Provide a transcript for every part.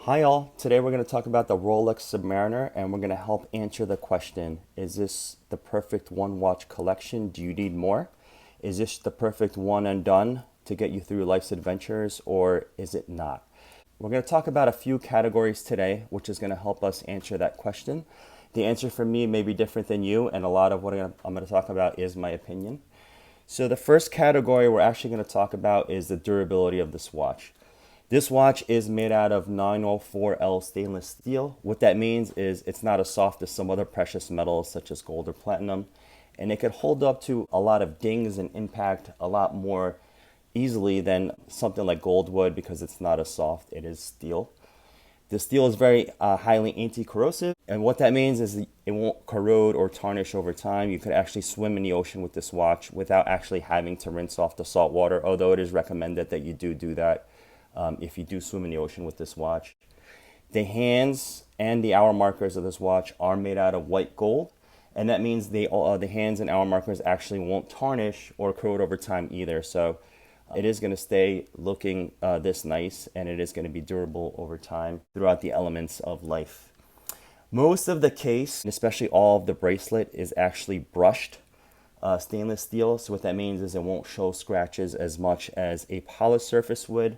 Hi all, today we're going to talk about the Rolex Submariner and we're going to help answer the question, is this the perfect one watch collection? Do you need more? Is this the perfect one and done to get you through life's adventures, or is it not? We're going to talk about a few categories today, which is going to help us answer that question. The answer for me may be different than you, and a lot of what I'm going to talk about is my opinion. So the first category we're actually going to talk about is the durability of this watch. This watch is made out of 904L stainless steel. What that means is it's not as soft as some other precious metals such as gold or platinum, and it could hold up to a lot of dings and impact a lot more easily than something like gold would because it's not as soft, it is steel. The steel is very highly anti-corrosive, and what that means is it won't corrode or tarnish over time. You could actually swim in the ocean with this watch without actually having to rinse off the salt water, although it is recommended that you do that if you do swim in the ocean with this watch. The hands and the hour markers of this watch are made out of white gold, and that means the hands and hour markers actually won't tarnish or corrode over time either. So it is going to stay looking this nice, and it is going to be durable over time throughout the elements of life. Most of the case, especially all of the bracelet, is actually brushed stainless steel. So what that means is it won't show scratches as much as a polished surface would.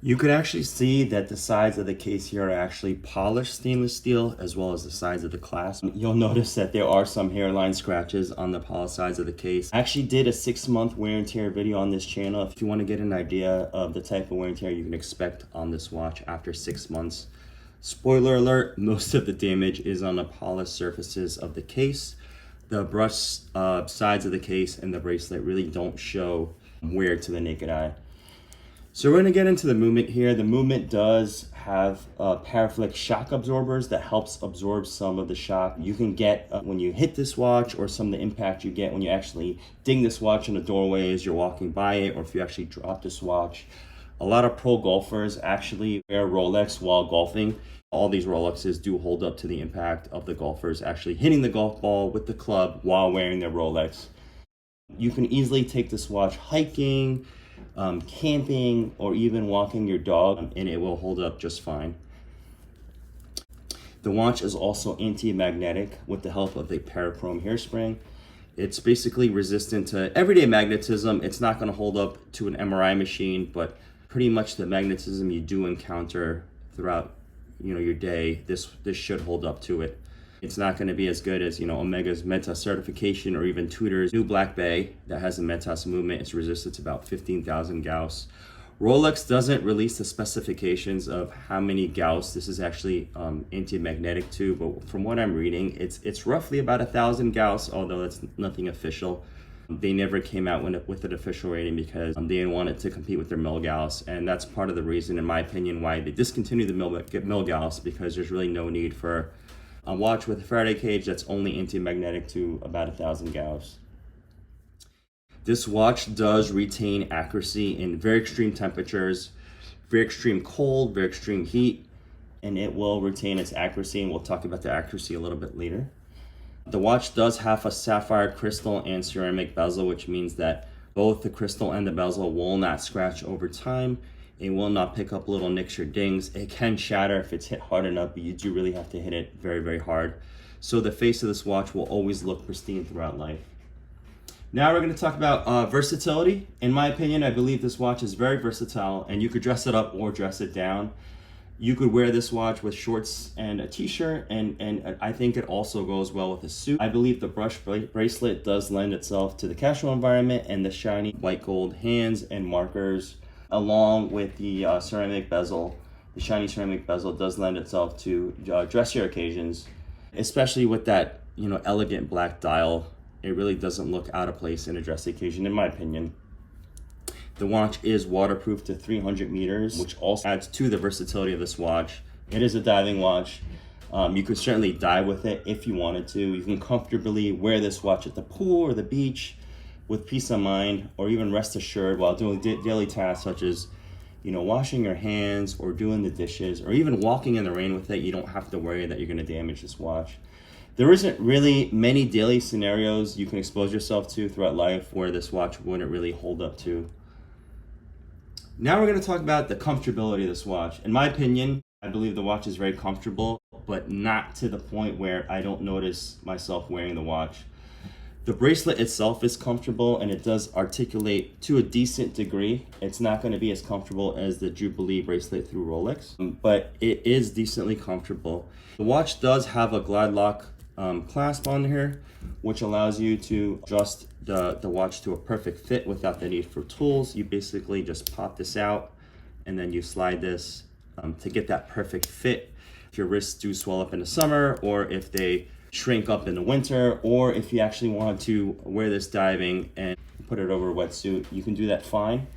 You could actually see that the sides of the case here are actually polished stainless steel, as well as the sides of the clasp. You'll notice that there are some hairline scratches on the polished sides of the case. I actually did a 6-month wear and tear video on this channel if you want to get an idea of the type of wear and tear you can expect on this watch after 6 months. Spoiler alert, most of the damage is on the polished surfaces of the case. The brushed sides of the case and the bracelet really don't show wear to the naked eye. So we're going to get into the movement here. The movement does have paraphilic shock absorbers that helps absorb some of the shock you can get when you hit this watch, or some of the impact you get when you actually ding this watch in the doorway as you're walking by it, or if you actually drop this watch. A lot of pro golfers actually wear Rolex while golfing. All these Rolexes do hold up to the impact of the golfers actually hitting the golf ball with the club while wearing their Rolex. You can easily take this watch hiking, camping, or even walking your dog, and it will hold up just fine. The watch is also anti-magnetic with the help of a parachrome hairspring. It's basically resistant to everyday magnetism. It's not going to hold up to an MRI machine, but pretty much the magnetism you do encounter throughout your day, this should hold up to it. It's not going to be as good as Omega's Mentos certification, or even Tudor's new Black Bay that has a Mentos movement. It's resistant to about 15,000 Gauss. Rolex doesn't release the specifications of how many Gauss this is actually anti-magnetic to, but from what I'm reading, it's roughly about 1,000 Gauss, although that's nothing official. They never came out with an official rating because they didn't want it to compete with their mil Gauss, and that's part of the reason, in my opinion, why they discontinued the mil Gauss, because there's really no need for a watch with a Faraday cage that's only anti-magnetic to about 1,000 Gauss. This watch does retain accuracy in very extreme temperatures, very extreme cold, very extreme heat, and it will retain its accuracy, and we'll talk about the accuracy a little bit later. The watch does have a sapphire crystal and ceramic bezel, which means that both the crystal and the bezel will not scratch over time. It will not pick up little nicks or dings. It can shatter if it's hit hard enough, but you do really have to hit it very, very hard. So the face of this watch will always look pristine throughout life. Now we're going to talk about versatility. In my opinion, I believe this watch is very versatile, and you could dress it up or dress it down. You could wear this watch with shorts and a t-shirt, and I think it also goes well with a suit. I believe the brush bracelet does lend itself to the casual environment, and the shiny white gold hands and markers, along with the ceramic bezel. The shiny ceramic bezel does lend itself to dressier occasions, especially with that elegant black dial. It really doesn't look out of place in a dress occasion, in my opinion. The watch is waterproof to 300 meters, which also adds to the versatility of this watch. It is a diving watch. You could certainly dive with it if you wanted to. You can comfortably wear this watch at the pool or the beach with peace of mind, or even rest assured while doing daily tasks such as washing your hands or doing the dishes, or even walking in the rain with it. You don't have to worry that you're going to damage this watch. There isn't really many daily scenarios you can expose yourself to throughout life where this watch wouldn't really hold up to. Now we're going to talk about the comfortability of this watch. In my opinion, I believe the watch is very comfortable, but not to the point where I don't notice myself wearing the watch. The bracelet itself is comfortable and it does articulate to a decent degree. It's not going to be as comfortable as the Jubilee bracelet through Rolex, but it is decently comfortable. The watch does have a glide lock clasp on here, which allows you to adjust the watch to a perfect fit without the need for tools. You basically just pop this out and then you slide this to get that perfect fit. If your wrists do swell up in the summer, or if they shrink up in the winter, or if you actually want to wear this diving and put it over a wetsuit, you can do that fine.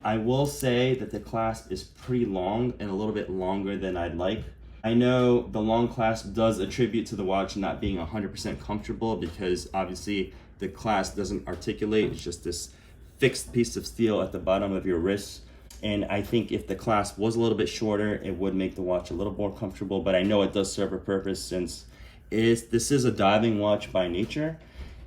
I will say that the clasp is pretty long and a little bit longer than I'd like. I know the long clasp does attribute to the watch not being 100% comfortable because obviously the clasp doesn't articulate. It's just this fixed piece of steel at the bottom of your wrist. And I think if the clasp was a little bit shorter, it would make the watch a little more comfortable, but I know it does serve a purpose since this is a diving watch by nature,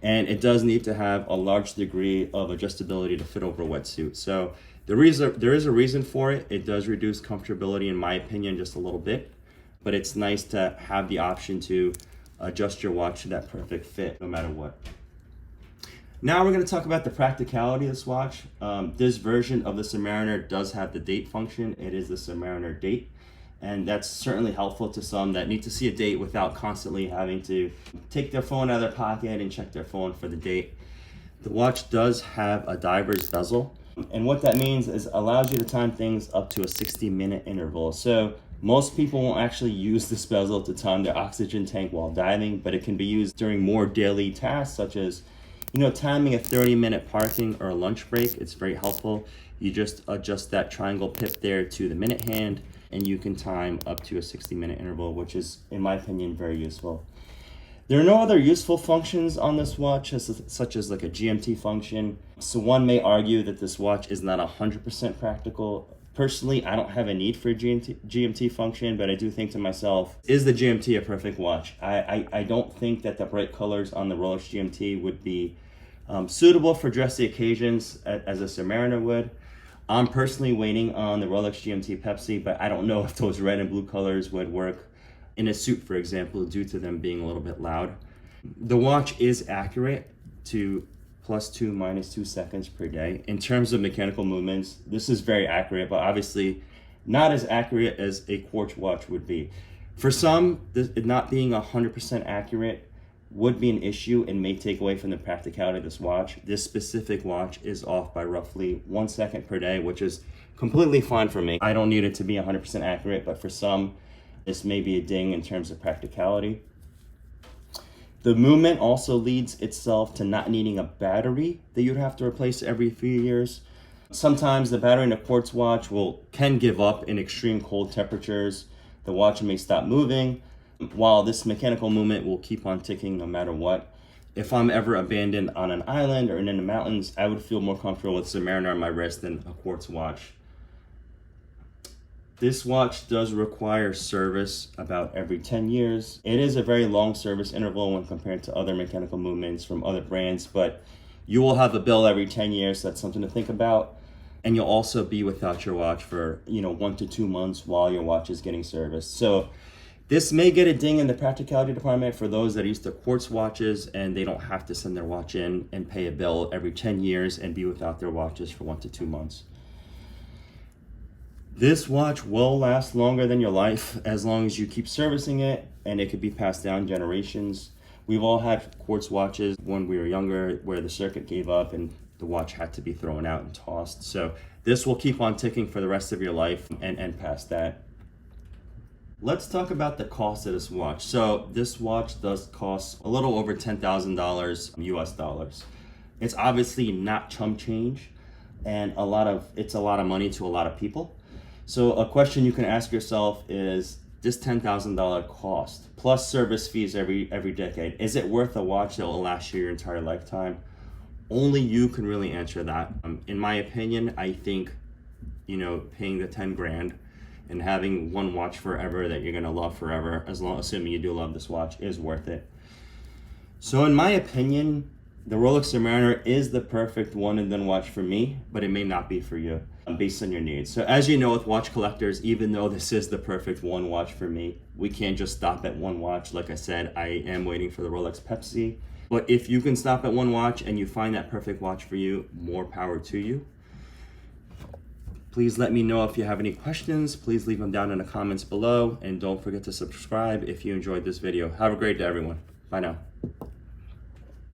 and it does need to have a large degree of adjustability to fit over a wetsuit. So there is a reason for it. It does reduce comfortability, in my opinion, just a little bit, but it's nice to have the option to adjust your watch to that perfect fit no matter what. Now we're going to talk about the practicality of this watch. This version of the Submariner does have the date function. It is the Submariner date. And that's certainly helpful to some that need to see a date without constantly having to take their phone out of their pocket and check their phone for the date. The watch does have a diver's bezel. And what that means is it allows you to time things up to a 60-minute interval. So most people won't actually use this bezel to time their oxygen tank while diving, but it can be used during more daily tasks such as timing a 30-minute parking or a lunch break. It's very helpful. You just adjust that triangle pip there to the minute hand, and you can time up to a 60-minute interval, which is, in my opinion, very useful. There are no other useful functions on this watch, such as like a GMT function. So one may argue that this watch is not 100% practical. Personally, I don't have a need for a GMT function, but I do think to myself, is the GMT a perfect watch? I don't think that the bright colors on the Rolex GMT would be suitable for dressy occasions as a Submariner would. I'm personally waiting on the Rolex GMT Pepsi, but I don't know if those red and blue colors would work in a suit, for example, due to them being a little bit loud. The watch is accurate to +2, -2 seconds per day. In terms of mechanical movements, this is very accurate, but obviously not as accurate as a quartz watch would be. For some, it not being 100% accurate would be an issue and may take away from the practicality of this watch. This specific watch is off by roughly 1 second per day, which is completely fine for me. I don't need it to be 100% accurate, but for some, this may be a ding in terms of practicality. The movement also leads itself to not needing a battery that you'd have to replace every few years. Sometimes the battery in a quartz watch can give up in extreme cold temperatures. The watch may stop moving, while this mechanical movement will keep on ticking no matter what. If I'm ever abandoned on an island or in the mountains, I would feel more comfortable with Submariner on my wrist than a quartz watch. This watch does require service about every 10 years. It is a very long service interval when compared to other mechanical movements from other brands, but you will have a bill every 10 years. So that's something to think about. And you'll also be without your watch for 1 to 2 months while your watch is getting serviced. So this may get a ding in the practicality department for those that are used to quartz watches and they don't have to send their watch in and pay a bill every 10 years and be without their watches for 1 to 2 months. This watch will last longer than your life as long as you keep servicing it, and it could be passed down generations. We've all had quartz watches when we were younger where the circuit gave up and the watch had to be thrown out and tossed. So this will keep on ticking for the rest of your life and past that. Let's talk about the cost of this watch. So this watch does cost a little over $10,000 US dollars. It's obviously not chump change, and it's a lot of money to a lot of people. So a question you can ask yourself is, this $10,000 cost plus service fees every decade, is it worth a watch that will last you your entire lifetime? Only you can really answer that. In my opinion, I think, paying the 10 grand and having one watch forever that you're gonna love forever, assuming you do love this watch, is worth it. So in my opinion, The Rolex Submariner is the perfect one and done watch for me, but it may not be for you based on your needs. So as you know, with watch collectors, even though this is the perfect one watch for me, we can't just stop at one watch. Like I said, I am waiting for the Rolex Pepsi. But if you can stop at one watch and you find that perfect watch for you, more power to you. Please let me know if you have any questions. Please leave them down in the comments below. And don't forget to subscribe if you enjoyed this video. Have a great day, everyone. Bye now.